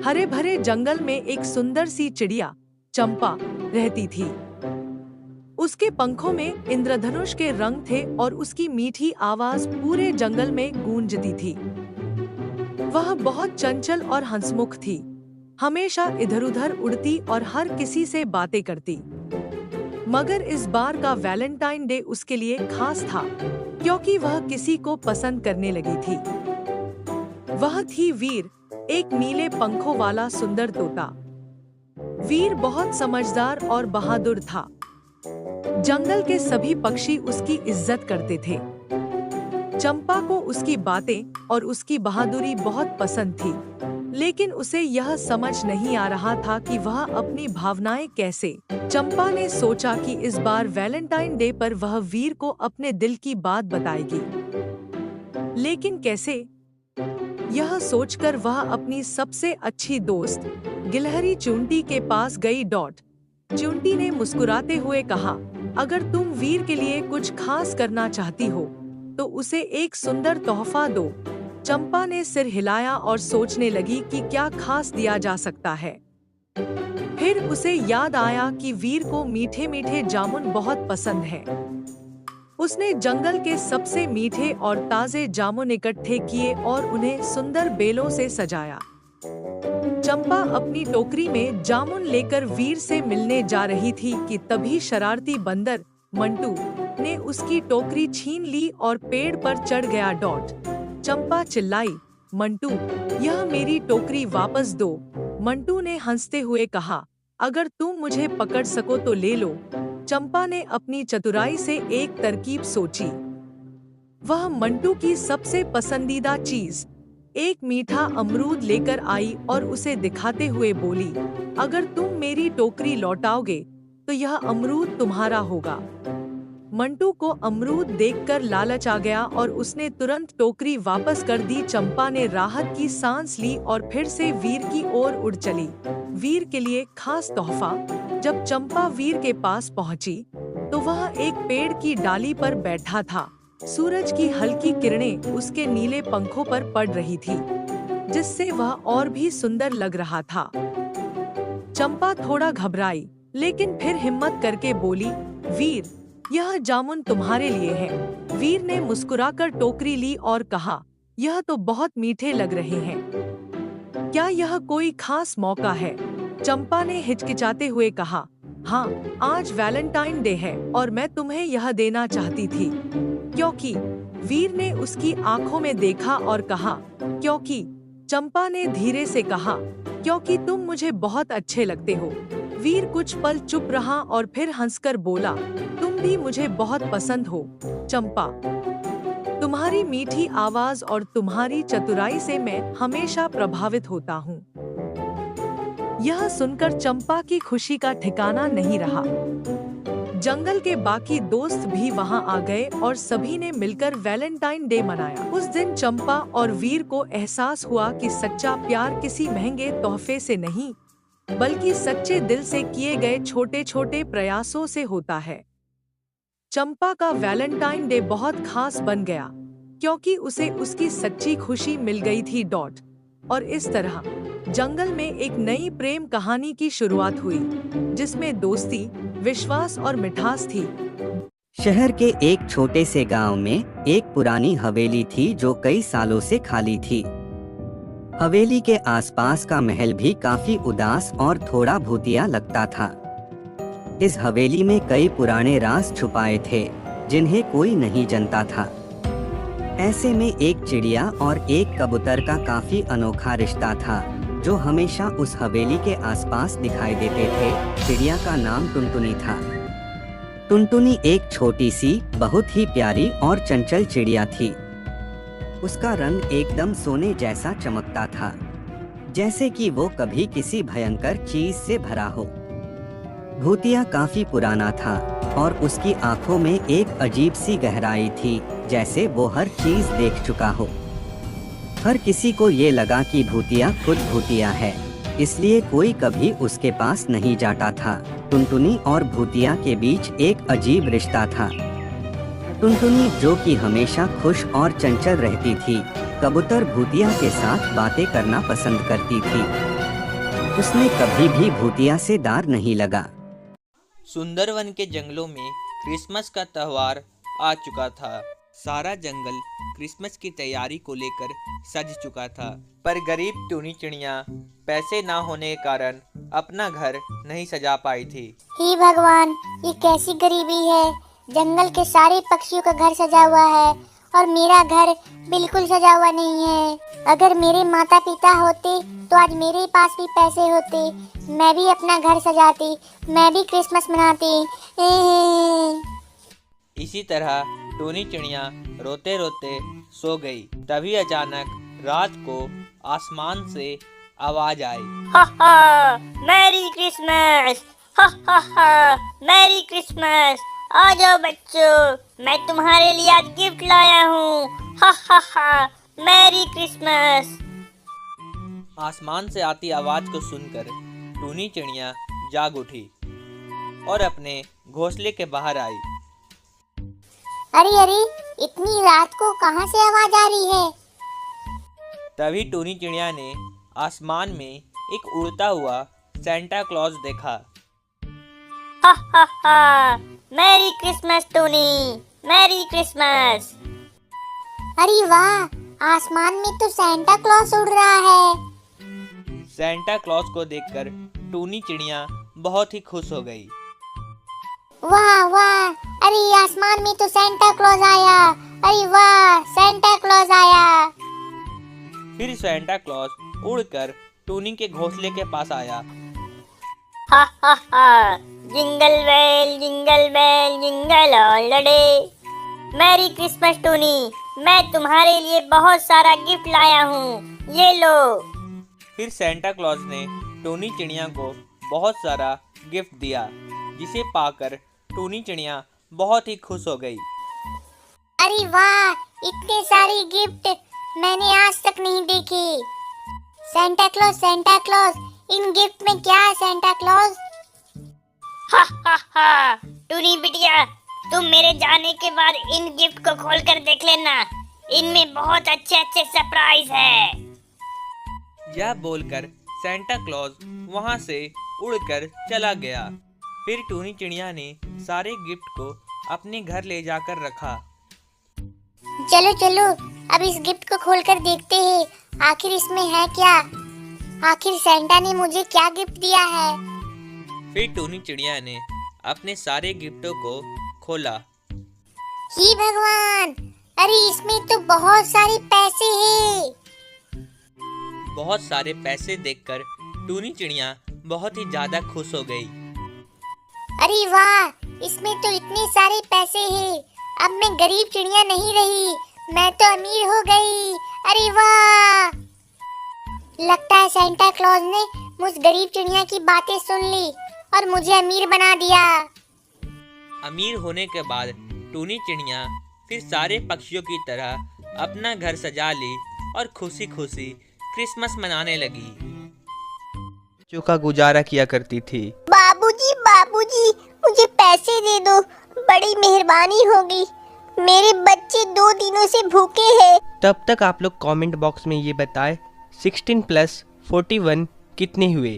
हरे भरे जंगल में एक सुंदर सी चिड़िया चंपा रहती थी। उसके पंखों में इंद्रधनुष के रंग थे और उसकी मीठी आवाज पूरे जंगल में गूंजती थी। वह बहुत चंचल और हंसमुख थी, हमेशा इधर-उधर उड़ती और हर किसी से बातें करती। मगर इस बार का वैलेंटाइन डे उसके लिए खास था, क्योंकि वह किसी को पसंद करने लगी थी। वह थी वीर, एक नीले पंखों वाला सुंदर तोता। वीर बहुत समझदार और बहादुर था। जंगल के सभी पक्षी उसकी इज्जत करते थे। चंपा को उसकी बातें और उसकी बहादुरी बहुत पसंद थी, लेकिन उसे यह समझ नहीं आ रहा था कि वह अपनी भावनाएं कैसे। चंपा ने सोचा कि इस बार वैलेंटाइन डे पर वह वीर को अपने दिल की बात बताएगी, लेकिन कैसे? यह सोचकर वह अपनी सबसे अच्छी दोस्त गिलहरी चूंटी के पास गई। चूंटी ने मुस्कुराते हुए कहा, अगर तुम वीर के लिए कुछ खास करना चाहती हो तो उसे एक सुंदर तोहफा दो। चंपा ने सिर हिलाया और सोचने लगी कि क्या खास दिया जा सकता है। फिर उसे याद आया कि वीर को मीठे मीठे जामुन बहुत पसंद है। उसने जंगल के सबसे मीठे और ताजे जामुन इकट्ठे किए और उन्हें सुंदर बेलों से सजाया। चंपा अपनी टोकरी में जामुन लेकर वीर से मिलने जा रही थी कि तभी शरारती बंदर मंटू ने उसकी टोकरी छीन ली और पेड़ पर चढ़ गया। चंपा चिल्लाई, मंटू, यह मेरी टोकरी वापस दो। मंटू ने हंसते हुए कहा, अगर तुम मुझे पकड़ सको तो ले लो। चंपा ने अपनी चतुराई से एक तरकीब सोची। वह मंटू की सबसे पसंदीदा चीज, एक मीठा अमरूद लेकर आई और उसे दिखाते हुए बोली, अगर तुम मेरी टोकरी लौटाओगे तो यह अमरूद तुम्हारा होगा। मंटू को अमरूद देखकर लालच आ गया और उसने तुरंत टोकरी वापस कर दी। चंपा ने राहत की सांस ली और फिर से वीर की ओर उड़ चली। वीर के लिए खास तोहफा। जब चंपा वीर के पास पहुंची तो वह एक पेड़ की डाली पर बैठा था। सूरज की हल्की किरणें उसके नीले पंखों पर पड़ रही थी, जिससे वह और भी सुंदर लग रहा था। चंपा थोड़ा घबराई, लेकिन फिर हिम्मत करके बोली, वीर, यह जामुन तुम्हारे लिए है। वीर ने मुस्कुराकर टोकरी ली और कहा, यह तो बहुत मीठे लग रहे हैं। क्या यह कोई खास मौका है? चंपा ने हिचकिचाते हुए कहा, हाँ, आज वैलेंटाइन डे है और मैं तुम्हें यह देना चाहती थी। क्योंकि? वीर ने उसकी आंखों में देखा और कहा, क्योंकि? चंपा ने धीरे से कहा, क्योंकि तुम मुझे बहुत अच्छे लगते हो। वीर कुछ पल चुप रहा और फिर हंसकर बोला, तुम भी मुझे बहुत पसंद हो, चंपा। तुम्हारी मीठी आवाज और तुम्हारी चतुराई से मैं हमेशा प्रभावित होता हूँ। यह सुनकर चंपा की खुशी का ठिकाना नहीं रहा। जंगल के बाकी दोस्त भी वहां आ गए और सभी ने मिलकर वैलेंटाइन डे मनाया। उस दिन चंपा और वीर को एहसास हुआ कि सच्चा प्यार किसी महंगे तोहफे से नहीं, बल्कि सच्चे दिल से किए गए छोटे छोटे प्रयासों से होता है। चंपा का वैलेंटाइन डे बहुत खास बन गया, क्योंकि उसे उसकी सच्ची खुशी मिल गई थी। और इस तरह जंगल में एक नई प्रेम कहानी की शुरुआत हुई, जिसमें दोस्ती, विश्वास और मिठास थी। शहर के एक छोटे से गांव में एक पुरानी हवेली थी जो कई सालों से खाली थी। हवेली के आसपास का महल भी काफी उदास और थोड़ा भूतिया लगता था। इस हवेली में कई पुराने राज छुपाए थे, जिन्हें कोई नहीं जानता था। ऐसे में एक चिड़िया और एक कबूतर का काफी अनोखा रिश्ता था, जो हमेशा उस हवेली के आसपास दिखाई देते थे। चिड़िया का नाम टुनटुनी था। टुनटुनी एक छोटी सी, बहुत ही प्यारी और चंचल चिड़िया थी। उसका रंग एकदम सोने जैसा चमकता था, जैसे कि वो कभी किसी भयंकर चीज से भरा हो। भूतिया काफी पुराना था और उसकी आंखों में एक अजीब सी गहराई थी, जैसे वो हर चीज देख चुका हो। हर किसी को ये लगा कि भूतिया खुद भूतिया है, इसलिए कोई कभी उसके पास नहीं जाता था। टुनटुनी और भूतिया के बीच एक अजीब रिश्ता था। टुनटुनी, जो कि हमेशा खुश और चंचल रहती थी, कबूतर भूतिया के साथ बातें करना पसंद करती थी। उसने कभी भी भूतिया से दार नहीं लगा। सुंदरवन के जंगलों में क्रिसमस का त्योहार आ चुका था। सारा जंगल क्रिसमस की तैयारी को लेकर सज चुका था, पर गरीब टूनी चिड़िया पैसे ना होने के कारण अपना घर नहीं सजा पाई थी। हे भगवान, ये कैसी गरीबी है। जंगल के सारे पक्षियों का घर सजा हुआ है और मेरा घर बिल्कुल सजा हुआ नहीं है। अगर मेरे माता पिता होते तो आज मेरे पास भी पैसे होते, मैं भी अपना घर सजाती, मैं भी क्रिसमस मनाती। इसी तरह टूनी चिड़िया रोते रोते सो गई। तभी अचानक रात को आसमान से आवाज आई, हा हा, मैरी क्रिसमस, हा हा हा, मैरी क्रिसमस। आ जाओ बच्चों, मैं तुम्हारे लिए आज गिफ्ट लाया हूँ, हा हा हा, मैरी क्रिसमस। आसमान से आती आवाज को सुनकर टूनी चिड़िया जाग उठी और अपने घोंसले के बाहर आई। अरे अरे, इतनी रात को कहाँ से आवाज आ रही है? तभी टूनी चिड़िया ने आसमान में एक उड़ता हुआ सेंटा क्लॉज देखा। हा हा हा, मैरी क्रिसमस टूनी, मैरी क्रिसमस। अरे वाह, आसमान में तो सेंटा क्लॉज उड़ रहा है। सेंटा क्लॉज को देखकर टूनी चिड़िया बहुत ही खुश हो गई। वाह वाह, अरे आसमान में तो सेंटा क्लॉज आया। अरे वाह, सेंटा क्लॉज आया। फिर सेंटा क्लॉज उड़कर टूनी के घोंसले के पास आया। हा हा हा, jingle bell jingle all the day. Merry Christmas Tuni, मैं तुम्हारे लिए बहुत सारा गिफ्ट लाया हूँ, ये लो। फिर सेंटा क्लॉज ने टूनी चिड़िया को बहुत सारा गिफ्ट दिया, जिसे पाकर टूनी चिड़िया बहुत ही खुश हो गई। अरे वाह, इतने सारे गिफ्ट मैंने आज तक नहीं देखे। सेंटा क्लॉज, इन गिफ्ट में क्या है सेंटा क्लॉज? हा हा हा, टूनी बिटिया, तुम मेरे जाने के बाद इन गिफ्ट को खोलकर देख लेना, इनमें बहुत अच्छे अच्छे सरप्राइज है। यह बोलकर सेंटा क्लॉज वहां से उड़कर चला गया। फिर टूनी चिड़िया ने सारे गिफ्ट को अपने घर ले जाकर रखा। चलो चलो, अब इस गिफ्ट को खोलकर देखते हैं, आखिर इसमें है क्या। आखिर सेंटा ने मुझे क्या गिफ्ट दिया है। फिर टूनी चिड़िया ने अपने सारे गिफ्टों को खोला। हे भगवान, अरे इसमें तो बहुत सारे पैसे हैं। बहुत सारे पैसे देखकर टूनी चिड़िया बहुत ही ज्यादा खुश हो गई। अरे वाह, इसमें तो इतने सारे पैसे हैं। अब मैं गरीब चिड़िया नहीं रही, मैं तो अमीर हो गई। अरे वाह, लगता है सेंटा क्लॉज ने मुझ गरीब चिड़िया की बातें सुन ली और मुझे अमीर बना दिया। अमीर होने के बाद टूनी चिड़िया फिर सारे पक्षियों की तरह अपना घर सजा ली और खुशी खुशी क्रिसमस मनाने लगी। बच्चों का गुजारा किया करती थी। बाबूजी, मुझे पैसे दे दो, बड़ी मेहरबानी होगी। मेरे बच्चे 2 दिनों से भूखे हैं। तब तक आप लोग कमेंट बॉक्स में ये बताएं 16 + 41 कितने हुए।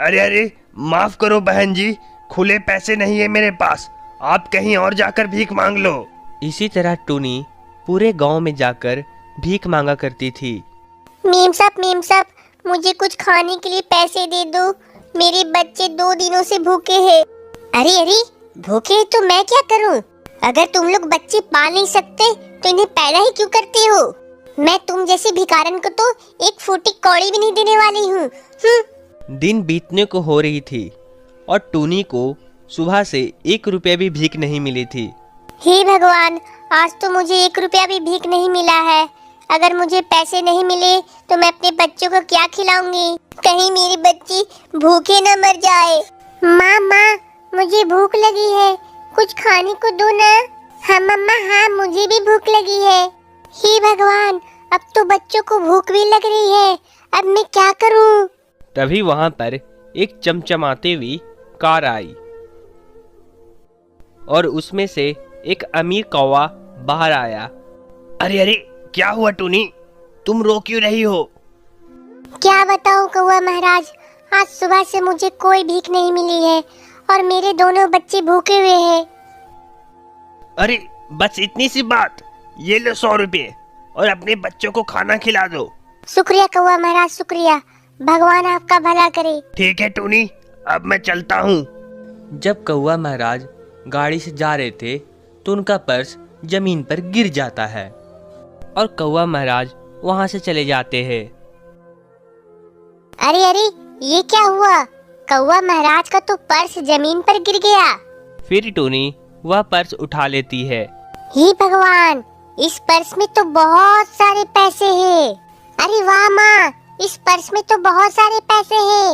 अरे माफ करो बहन जी, खुले पैसे नहीं है मेरे पास, आप कहीं और जाकर भीख मांग लो। इसी तरह टूनी पूरे गांव में जाकर भीख मांगा करती थी। मेम साहब, मुझे कुछ खाने के लिए पैसे दे दो, मेरे बच्चे 2 दिनों से भूखे हैं। अरे भूखे हैं तो मैं क्या करूं? अगर तुम लोग बच्चे पाल नहीं सकते तो इन्हें पैदा ही क्यों करते हो? मैं तुम जैसे भिखारन को तो एक फूटी कौड़ी भी नहीं देने वाली हूँ। दिन बीतने को हो रही थी और टूनी को सुबह से 1 रुपया भी भीख नहीं मिली थी। हे भगवान, आज तो मुझे 1 रुपया भी भीख नहीं मिला है। अगर मुझे पैसे नहीं मिले तो मैं अपने बच्चों को क्या खिलाऊंगी? कहीं मेरे बच्चे भूखे न मर जाए। माँ, मुझे भूख लगी है, कुछ खाने को दो ना। हाँ मम्मा, हाँ मुझे भी भूख लगी है। हे भगवान, अब तो बच्चों को भूख भी लग रही है, अब मैं क्या करूं? तभी वहां पर एक चमचमाती हुई कार आई और उसमें से एक अमीर कौवा बाहर आया। अरे क्या हुआ टूनी, तुम रो क्यों रही हो? क्या बताऊं कौवा महाराज, आज सुबह से मुझे कोई भीख नहीं मिली है और मेरे दोनों बच्चे भूखे हुए हैं। अरे बस इतनी सी बात, ये लो 100 रुपये और अपने बच्चों को खाना खिला दो। शुक्रिया कौवा महाराज, शुक्रिया। भगवान आपका भला करे। ठीक है टूनी, अब मैं चलता हूँ। जब कौवा महाराज गाड़ी से जा रहे थे तो उनका पर्स जमीन पर गिर जाता है और कौवा महाराज वहां से चले जाते हैं। अरे अरे, ये क्या हुआ? कौवा महाराज का तो पर्स जमीन पर गिर गया। फिर टूनी वह पर्स उठा लेती है। हे भगवान, इस पर्स में तो बहुत सारे पैसे हैं। अरे वाह माँ, इस पर्स में तो बहुत सारे पैसे हैं।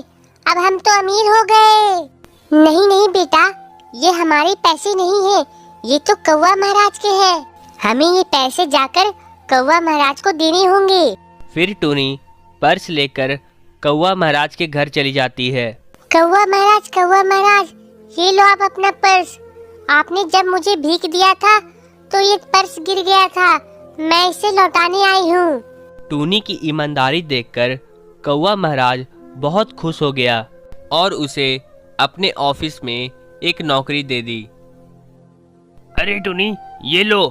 अब हम तो अमीर हो गए। नहीं नहीं बेटा, ये हमारे पैसे नहीं है, ये तो कौवा महाराज के हैं। हमें ये पैसे जाकर कौवा महाराज को देने होंगे। फिर टूनी पर्स लेकर कौवा महाराज के घर चली जाती है। कौवा महाराज, ये लो आप अपना पर्स। आपने जब मुझे भीख दिया था तो ये पर्स गिर गया था, मैं इसे लौटाने आई हूँ। टूनी की ईमानदारी देखकर कौवा महाराज बहुत खुश हो गया और उसे अपने ऑफिस में एक नौकरी दे दी। अरे टूनी, ये लो,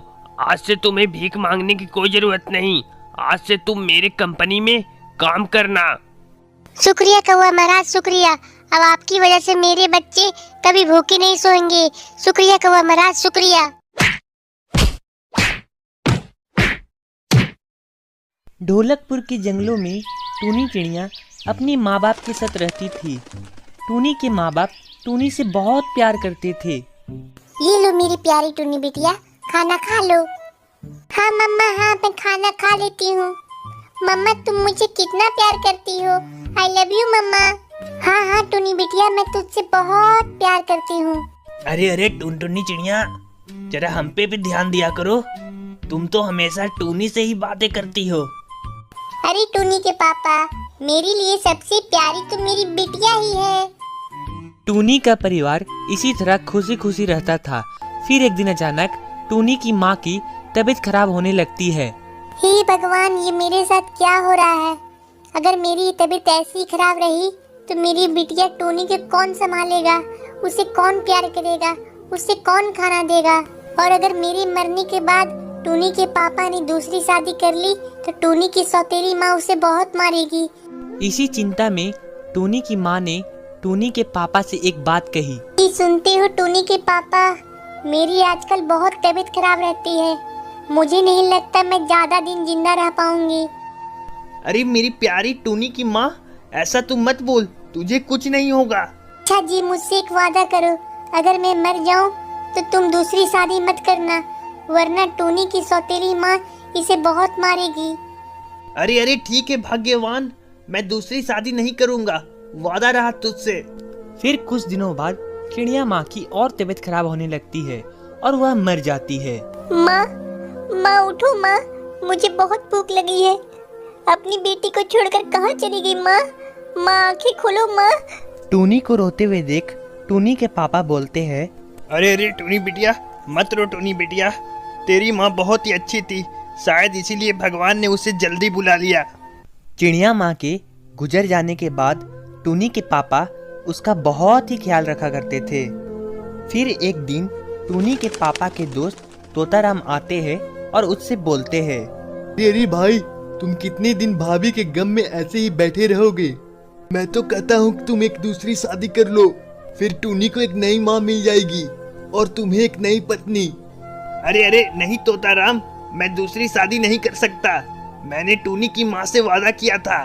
आज से तुम्हें भीख मांगने की कोई जरूरत नहीं। आज से तुम मेरे कंपनी में काम करना। शुक्रिया कौवा महाराज, शुक्रिया। अब आपकी वजह से मेरे बच्चे कभी भूखे नहीं सोएंगे। शुक्रिया कौवा महाराज, शुक्रिया। ढोलकपुर के जंगलों में टूनी चिड़िया अपने माँ बाप के साथ रहती थी। टूनी के माँ बाप टूनी से बहुत प्यार करते थे। ये लो मेरी प्यारी टूनी बिटिया, खाना खा लो। हाँ मम्मा, हाँ मैं खाना खा लेती हूँ। मम्मा तुम मुझे कितना प्यार करती हो। आई लव यू मम्मा। हाँ हाँ टूनी बिटिया, मैं तुझसे बहुत प्यार करती हूँ। अरे अरे टूनी चिड़िया, जरा हम पे भी ध्यान दिया करो। तुम तो हमेशा टूनी से ही बातें करती हो। अरे टूनी के पापा, मेरे लिए सबसे प्यारी तो मेरी बिटिया ही है। टूनी का परिवार इसी तरह खुशी खुशी रहता था। फिर एक दिन अचानक टूनी की माँ की तबीयत खराब होने लगती है। हे भगवान, ये मेरे साथ क्या हो रहा है? अगर मेरी तबीयत ऐसी ही खराब रही तो मेरी बिटिया टूनी को कौन संभालेगा? उसे कौन प्यार करेगा? उसे कौन खाना देगा? और अगर मेरे मरने के बाद टूनी के पापा ने दूसरी शादी कर ली तो टूनी की सौतेली माँ उसे बहुत मारेगी। इसी चिंता में टूनी की माँ ने टूनी के पापा से एक बात कही। सुनते हो टूनी के पापा, मेरी आजकल बहुत तबीयत खराब रहती है। मुझे नहीं लगता मैं ज्यादा दिन जिंदा रह पाऊंगी। अरे मेरी प्यारी टूनी की माँ, ऐसा तुम मत बोल, तुझे कुछ नहीं होगा। अच्छा जी, मुझसे एक वादा करो, अगर मैं मर जाऊं तो तुम दूसरी शादी मत करना, वरना टूनी की सौतेली माँ इसे बहुत मारेगी। अरे अरे ठीक है भाग्यवान, मैं दूसरी शादी नहीं करूँगा, वादा रहा तुझसे। फिर कुछ दिनों बाद चिड़िया माँ की और तबीयत खराब होने लगती है और वह मर जाती है। माँ उठो माँ, मुझे बहुत भूख लगी है। अपनी बेटी को छोड़कर कहाँ चली गई माँ? आंखें खोलो माँ। टूनी को रोते हुए देख टूनी के पापा बोलते हैं, अरे अरे टूनी बिटिया, मत रो टूनी बिटिया, तेरी माँ बहुत ही अच्छी थी, शायद इसीलिए भगवान ने उसे जल्दी बुला लिया। चिड़िया माँ के गुजर जाने के बाद टूनी के पापा उसका बहुत ही ख्याल रखा करते थे। फिर एक दिन टूनी के पापा के दोस्त तोताराम आते हैं और उससे बोलते हैं, अरे भाई, तुम कितने दिन भाभी के गम में ऐसे ही बैठे रहोगे? मैं तो कहता हूँ तुम एक दूसरी शादी कर लो, फिर टूनी को एक नई माँ मिल जाएगी और तुम्हें एक नई पत्नी। अरे अरे नहीं तोताराम, मैं दूसरी शादी नहीं कर सकता, मैंने टूनी की माँ से वादा किया था।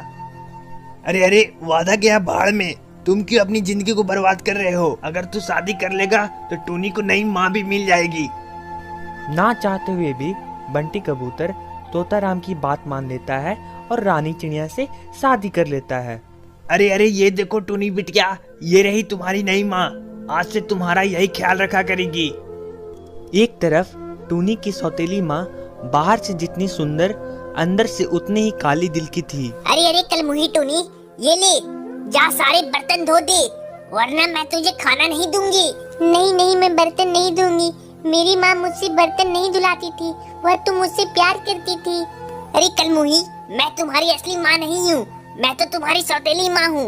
अरे अरे वादा गया भाड़ में, तुम क्यों अपनी जिंदगी को बर्बाद कर रहे हो? अगर तू शादी कर लेगा तो टूनी को नई माँ भी मिल जाएगी। ना चाहते हुए भी बंटी कबूतर तोताराम की बात मान लेता है और रानी चिड़िया से शादी कर लेता है। अरे अरे ये देखो टूनी बिटिया, ये रही तुम्हारी नई माँ, आज से तुम्हारा यही ख्याल रखा करेगी। एक तरफ टूनी की सौतेली माँ बाहर से जितनी सुंदर, अंदर से उतनी ही काली दिल की थी। अरे अरे कलमुही टूनी, ये ले, जा सारे बर्तन धो दे, वरना मैं तुझे खाना नहीं दूंगी। नहीं नहीं, मैं बर्तन नहीं दूंगी। मेरी माँ मुझसे बर्तन नहीं धुलाती थी, वह तो मुझसे प्यार करती थी। अरे कलमुही, मैं तुम्हारी असली माँ नहीं हूँ, मैं तो तुम्हारी सौतेली माँ हूँ।